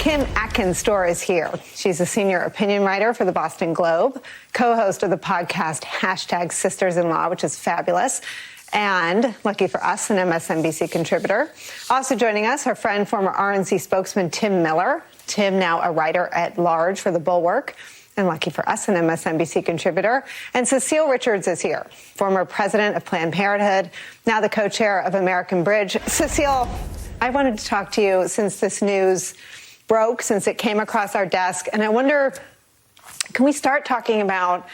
Kim Atkins-Storr is here. She's a senior opinion writer for the Boston Globe, co-host of the podcast #Sisters-in-Law, which is fabulous, and lucky for us, an MSNBC contributor. Also joining us, her friend, former RNC spokesman Tim Miller. Tim, now a writer at large for The Bulwark, and lucky for us, an MSNBC contributor. And Cecile Richards is here, former president of Planned Parenthood, now the co-chair of American Bridge. Cecile, I wanted to talk to you since this news broke, since it came across our desk. And I wonder, can we start talking about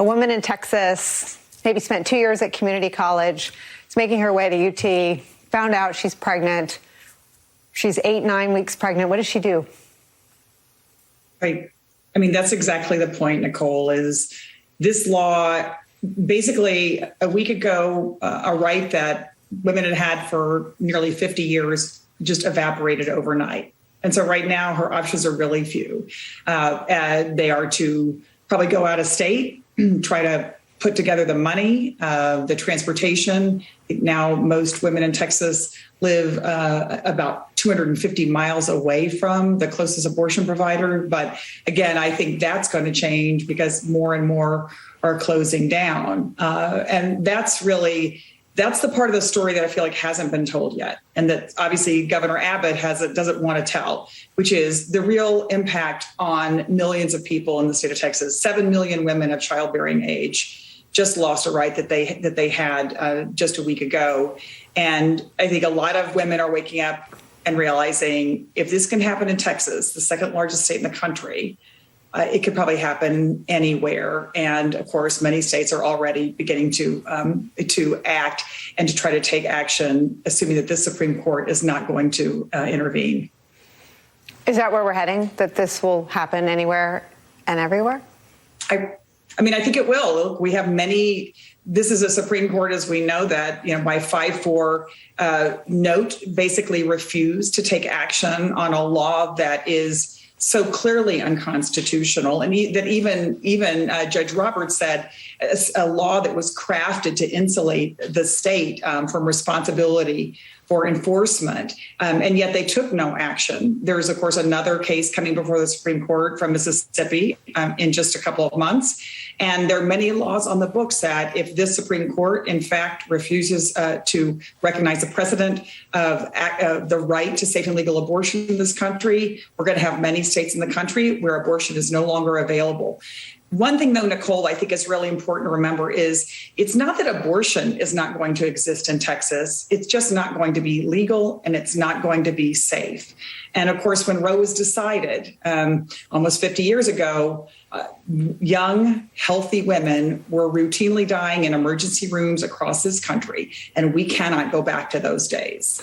a woman in Texas, maybe spent 2 years at community college, is making her way to UT, found out she's pregnant. She's 8-9 weeks pregnant. What does she do? Right. I mean, that's exactly the point, Nichole, is this law, basically a week ago, a right that women had had for nearly 50 years just evaporated overnight. And so right now her options are really few. They are to probably go out of state, try to put together the money, the transportation. Now most women in Texas live about 250 miles away from the closest abortion provider. But again, I think that's going to change because more and more are closing down. And that's the part of the story that I feel like hasn't been told yet. And that obviously Governor Abbott doesn't want to tell, which is the real impact on millions of people in the state of Texas. 7 million women of childbearing age just lost a right that they had just a week ago. And I think a lot of women are waking up and realizing if this can happen in Texas, the second largest state in the country, it could probably happen anywhere. And of course, many states are already beginning to act and to try to take action, assuming that this Supreme Court is not going to intervene. Is that where we're heading, that this will happen anywhere and everywhere? I mean, I think it will. We have many. This is a Supreme Court, as we know, that, by 5-4 note, basically refused to take action on a law that is so clearly unconstitutional, and that even Judge Roberts said a law that was crafted to insulate the state from responsibility for enforcement, and yet they took no action. There's, of course, another case coming before the Supreme Court from Mississippi in just a couple of months. And there are many laws on the books that if this Supreme Court, in fact, refuses to recognize the precedent of the right to safe and legal abortion in this country, we're going to have many states in the country where abortion is no longer available. One thing, though, Nichole, I think is really important to remember is it's not that abortion is not going to exist in Texas. It's just not going to be legal and it's not going to be safe. And of course, when Roe was decided almost 50 years ago, young, healthy women were routinely dying in emergency rooms across this country, and we cannot go back to those days.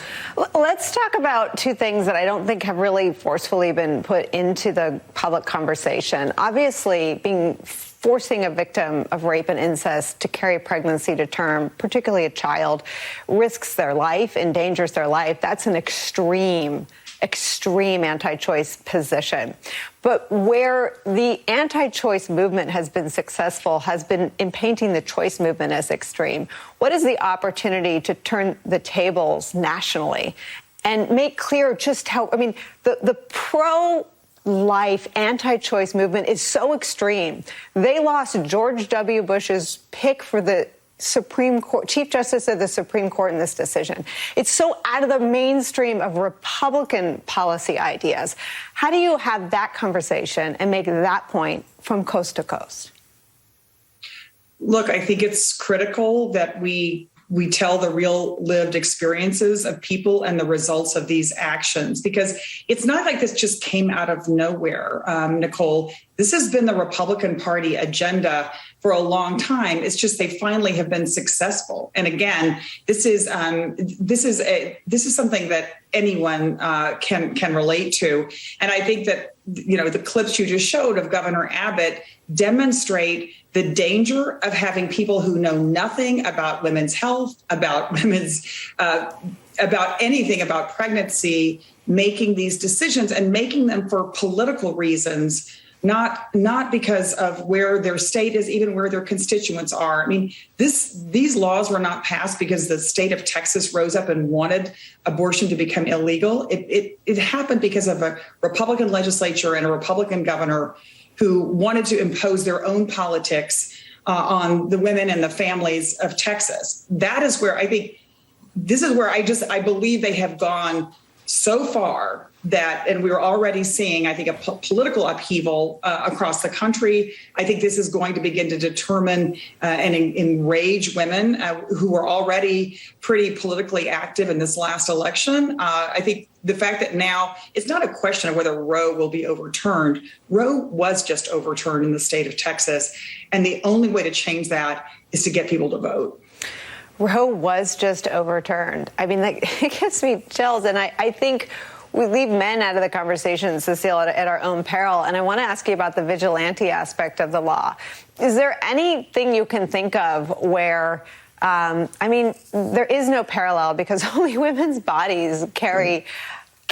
Let's talk about two things that I don't think have really forcefully been put into the public conversation. Obviously, forcing a victim of rape and incest to carry pregnancy to term, particularly a child, risks their life, endangers their life. That's an extreme anti-choice position. But where the anti-choice movement has been successful has been in painting the choice movement as extreme. What is the opportunity to turn the tables nationally and make clear just how, the pro-life anti-choice movement is so extreme. They lost George W. Bush's pick for the Supreme Court, Chief Justice of the Supreme Court in this decision. It's so out of the mainstream of Republican policy ideas. How do you have that conversation and make that point from coast to coast? Look, I think it's critical that we tell the real lived experiences of people and the results of these actions, because it's not like this just came out of nowhere, Nichole. This has been the Republican Party agenda for a long time. It's just they finally have been successful. And again, this is something that anyone can relate to. And I think that the clips you just showed of Governor Abbott demonstrate the danger of having people who know nothing about women's health, about anything about pregnancy, making these decisions and making them for political reasons not because of where their state is, even where their constituents are. I mean, these laws were not passed because the state of Texas rose up and wanted abortion to become illegal. It happened because of a Republican legislature and a Republican governor who wanted to impose their own politics on the women and the families of Texas. That is where I think I believe they have gone so far that, and we're already seeing, I think, a political upheaval across the country. I think this is going to begin to determine and enrage women who were already pretty politically active in this last election. I think the fact that now it's not a question of whether Roe will be overturned. Roe was just overturned in the state of Texas. And the only way to change that is to get people to vote. Roe was just overturned. I mean, it gives me chills. And I think we leave men out of the conversation, Cecile, at our own peril. And I want to ask you about the vigilante aspect of the law. Is there anything you can think of where, there is no parallel because only women's bodies carry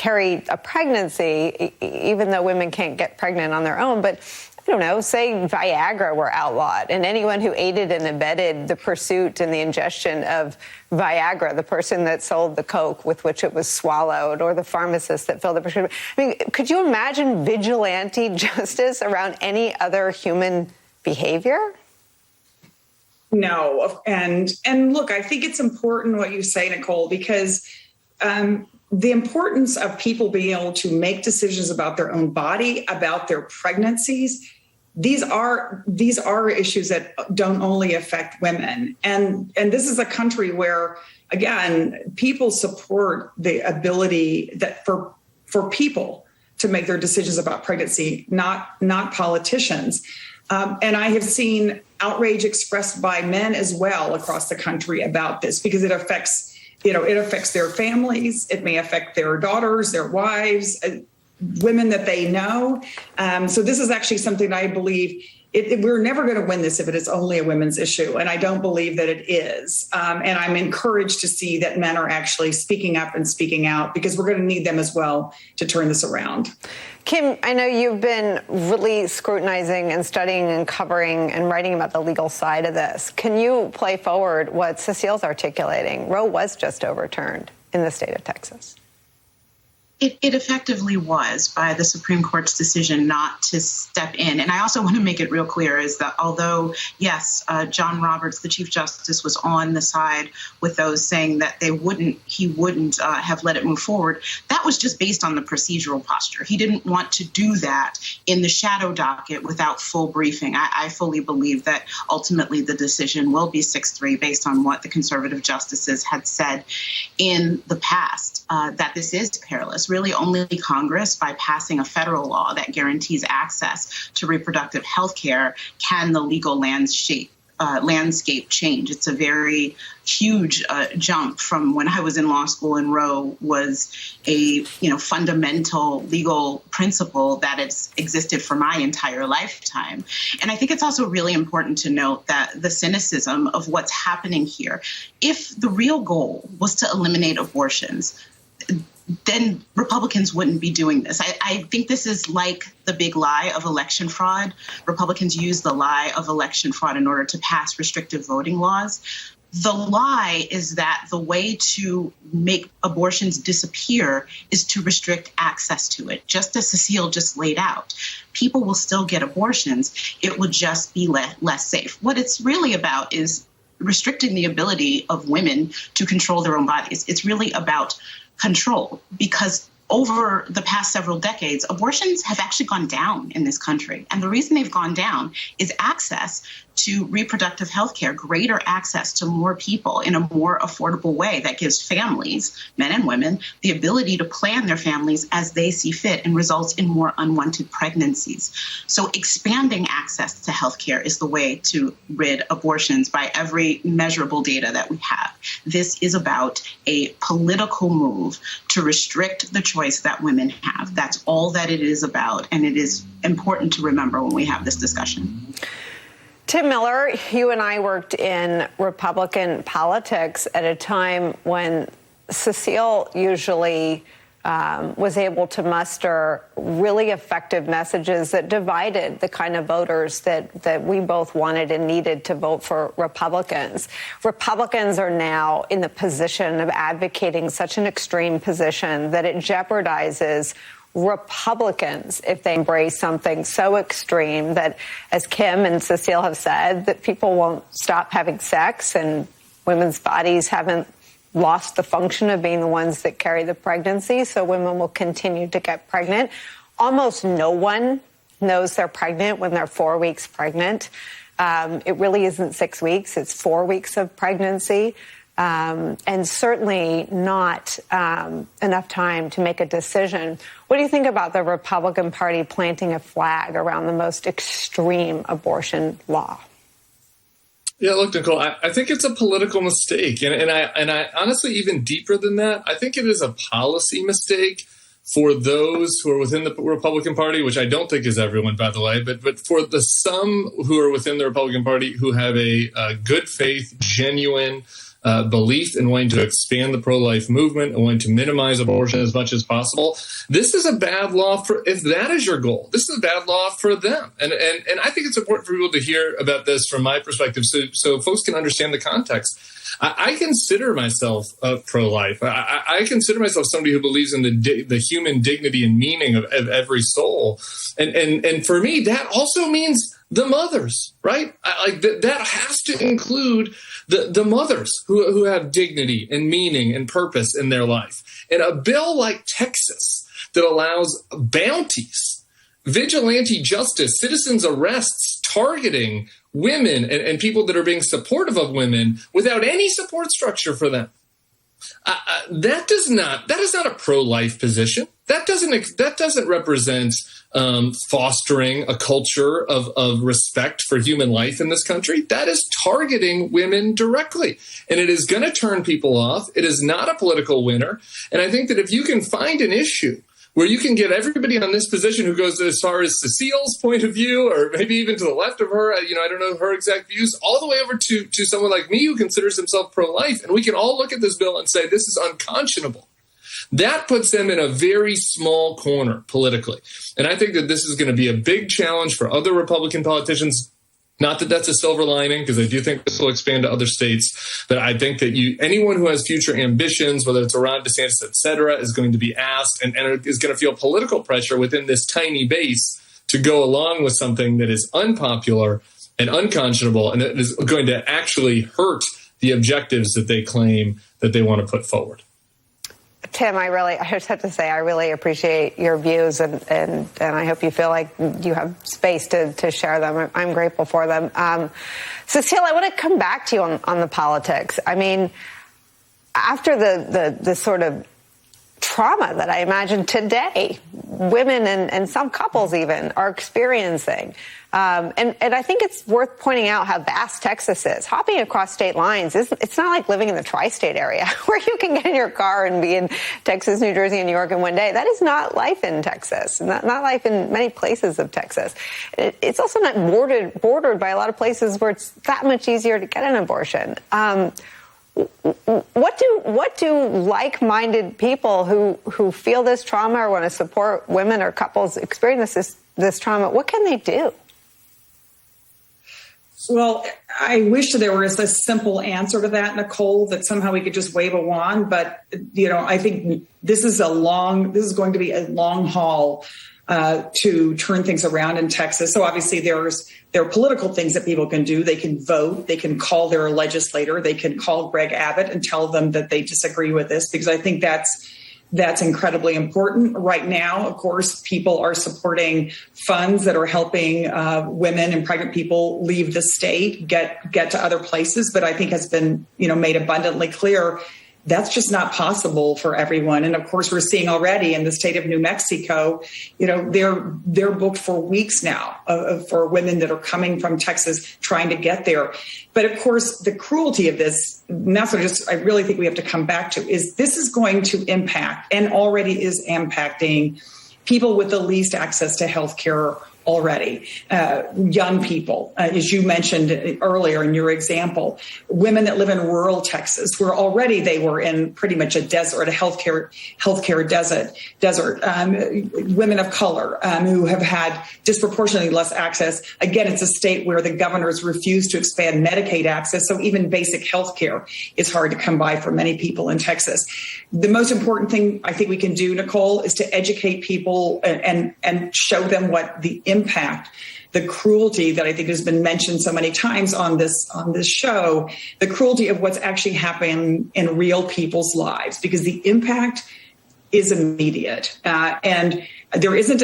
a pregnancy, even though women can't get pregnant on their own. But I don't know, say Viagra were outlawed and anyone who aided and abetted the pursuit and the ingestion of Viagra, the person that sold the Coke with which it was swallowed, or the pharmacist that filled the prescription. I mean, could you imagine vigilante justice around any other human behavior? No. And look, I think it's important what you say, Nichole, because the importance of people being able to make decisions about their own body, about their pregnancies, these are issues that don't only affect women. And this is a country where, again, people support the ability that for people to make their decisions about pregnancy, not politicians. And I have seen outrage expressed by men as well across the country about this because it affects their families. It may affect their daughters, their wives, women that they know. So this is actually something I believe we're never going to win this if it is only a women's issue. And I don't believe that it is. And I'm encouraged to see that men are actually speaking up and speaking out because we're going to need them as well to turn this around. Kim, I know you've been really scrutinizing and studying and covering and writing about the legal side of this. Can you play forward what Cecile's articulating? Roe was just overturned in the state of Texas. It effectively was by the Supreme Court's decision not to step in. And I also want to make it real clear is that although, yes, John Roberts, the Chief Justice, was on the side with those saying that he wouldn't have let it move forward, that was just based on the procedural posture. He didn't want to do that in the shadow docket without full briefing. I fully believe that ultimately the decision will be 6-3 based on what the conservative justices had said in the past, that this is perilous. Really only Congress, by passing a federal law that guarantees access to reproductive health care, can the legal landscape change. It's a very huge jump from when I was in law school, and Roe was a fundamental legal principle that has existed for my entire lifetime. And I think it's also really important to note that the cynicism of what's happening here, if the real goal was to eliminate abortions, then Republicans wouldn't be doing this. I think this is like the big lie of election fraud. Republicans use the lie of election fraud in order to pass restrictive voting laws. The lie is that the way to make abortions disappear is to restrict access to it, just as Cecile just laid out. People will still get abortions. It will just be less safe. What it's really about is restricting the ability of women to control their own bodies. It's really about control, because over the past several decades, abortions have actually gone down in this country. And the reason they've gone down is access to reproductive health care, greater access to more people in a more affordable way that gives families, men and women, the ability to plan their families as they see fit and results in more unwanted pregnancies. So expanding access to health care is the way to rid abortions by every measurable data that we have. This is about a political move to restrict the choice that women have. That's all that it is about. And it is important to remember when we have this discussion. Tim Miller, you and I worked in Republican politics at a time when Cecile usually was able to muster really effective messages that divided the kind of voters that we both wanted and needed to vote for Republicans. Republicans are now in the position of advocating such an extreme position that it jeopardizes Republicans if they embrace something so extreme that, as Kim and Cecile have said, that people won't stop having sex and women's bodies haven't lost the function of being the ones that carry the pregnancy, so women will continue to get pregnant. Almost no one knows they're pregnant when they're 4 weeks pregnant. It really isn't 6 weeks, it's 4 weeks of pregnancy. And certainly not enough time to make a decision. What do you think about the Republican Party planting a flag around the most extreme abortion law? Yeah, look, Nichole, I think it's a political mistake. And I honestly, even deeper than that, I think it is a policy mistake for those who are within the Republican Party, which I don't think is everyone, by the way, but for the some who are within the Republican Party who have a good faith, genuine belief in wanting to expand the pro-life movement and wanting to minimize abortion as much as possible. This is a bad law for, if that is your goal, this is a bad law for them. And I think it's important for people to hear about this from my perspective so folks can understand the context. I consider myself pro-life. I consider myself somebody who believes in the human dignity and meaning of every soul. And for me, that also means the mothers, right? That has to include the mothers who have dignity and meaning and purpose in their life. And a bill like Texas that allows bounties, vigilante justice, citizens' arrests targeting women and people that are being supportive of women without any support structure for them. That is not a pro-life position. That doesn't represent fostering a culture of respect for human life in this country. That is targeting women directly, and it is going to turn people off. It is not a political winner, and I think that if you can find an issue where you can get everybody on this position who goes as far as Cecile's point of view, or maybe even to the left of her, I don't know her exact views, all the way over to someone like me who considers himself pro-life, and we can all look at this bill and say this is unconscionable. That puts them in a very small corner politically. And I think that this is going to be a big challenge for other Republican politicians. Not that that's a silver lining, because I do think this will expand to other states. But I think that anyone who has future ambitions, whether it's Ron DeSantis, et cetera, is going to be asked and is going to feel political pressure within this tiny base to go along with something that is unpopular and unconscionable, and it is going to actually hurt the objectives that they claim that they want to put forward. Tim, I just have to say, I really appreciate your views, and I hope you feel like you have space to share them. I'm grateful for them. Cecile, I want to come back to you on the politics. I mean, after the sort of trauma that I imagine today women and some couples even are experiencing. And I think it's worth pointing out how vast Texas is. Hopping across state lines, it's not like living in the tri-state area where you can get in your car and be in Texas, New Jersey, and New York in one day. That is not life in Texas, not life in many places of Texas. It's also not bordered by a lot of places where it's that much easier to get an abortion. What do like-minded people who feel this trauma or want to support women or couples experience this trauma, what can they do? Well, I wish there was a simple answer to that, Nichole, that somehow we could just wave a wand. But, I think this is going to be a long haul to turn things around in Texas. So obviously there are political things that people can do. They can vote. They can call their legislator. They can call Greg Abbott and tell them that they disagree with this, because I think that's incredibly important. Right now, of course, people are supporting funds that are helping women and pregnant people leave the state, get to other places. But I think has been, made abundantly clear that's just not possible for everyone. And of course, we're seeing already in the state of New Mexico, they're booked for weeks now for women that are coming from Texas trying to get there. But of course, the cruelty of this, and that's what I really think we have to come back to, is this is going to impact and already is impacting people with the least access to health care already. Young people, as you mentioned earlier in your example, women that live in rural Texas, where already they were in pretty much a desert, a healthcare desert. Women of color who have had disproportionately less access. Again, it's a state where the governors refuse to expand Medicaid access, so even basic health care is hard to come by for many people in Texas. The most important thing I think we can do, Nichole, is to educate people and show them what the impact, the cruelty that I think has been mentioned so many times on this show, the cruelty of what's actually happening in real people's lives, because the impact is immediate. And there isn't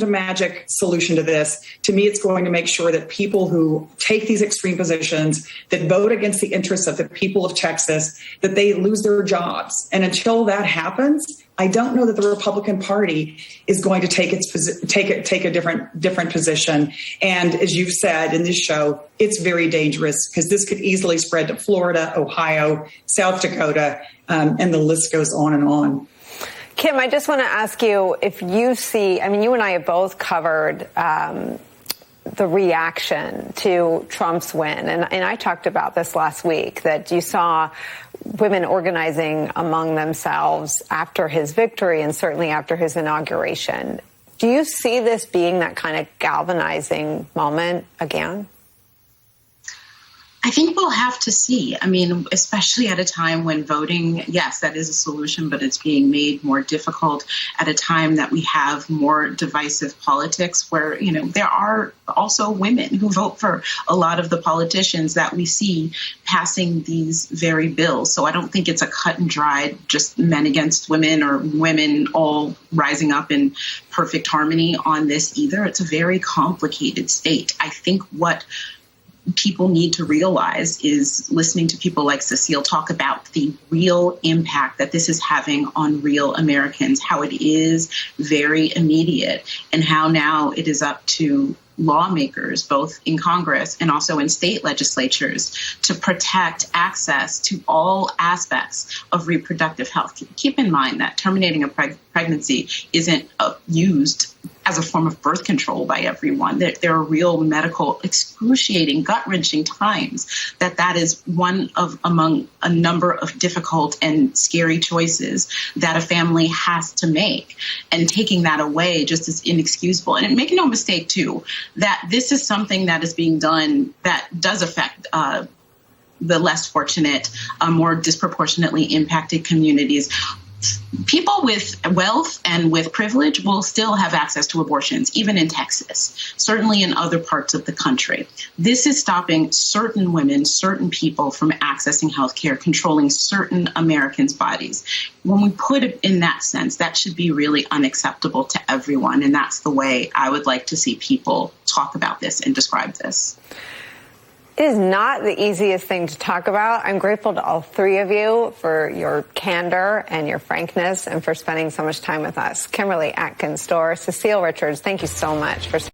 a magic solution to this. To me, it's going to make sure that people who take these extreme positions, that vote against the interests of the people of Texas, that they lose their jobs. And until that happens, I don't know that the Republican Party is going to take a different position. And as you've said in this show, it's very dangerous because this could easily spread to Florida, Ohio, South Dakota, and the list goes on and on. Kim, I just want to ask you if you see, I mean, you and I have both covered the reaction to Trump's win. And I talked about this last week, that you saw women organizing among themselves after his victory and certainly after his inauguration. Do you see this being that kind of galvanizing moment again? I think we'll have to see. I mean, especially at a time when voting, yes, that is a solution, but it's being made more difficult at a time that we have more divisive politics where, you know, there are also women who vote for a lot of the politicians that we see passing these very bills. So I don't think it's a cut and dried, just men against women or women all rising up in perfect harmony on this either. It's a very complicated state. I think what people need to realize is listening to people like Cecile talk about the real impact that this is having on real Americans, how it is very immediate, and how now it is up to lawmakers, both in Congress and also in state legislatures, to protect access to all aspects of reproductive health. Keep in mind that terminating a pregnancy isn't used as a form of birth control by everyone. There are real medical, excruciating, gut-wrenching times that is one of among a number of difficult and scary choices that a family has to make. And taking that away just is inexcusable. And make no mistake, too, that this is something that is being done that does affect the less fortunate, more disproportionately impacted communities. People with wealth and with privilege will still have access to abortions, even in Texas, certainly in other parts of the country. This is stopping certain women, certain people from accessing health care, controlling certain Americans' bodies. When we put it in that sense, that should be really unacceptable to everyone. And that's the way I would like to see people talk about this and describe this. It is not the easiest thing to talk about. I'm grateful to all three of you for your candor and your frankness and for spending so much time with us. Kimberly Atkins Storr, Cecile Richards, thank you so much for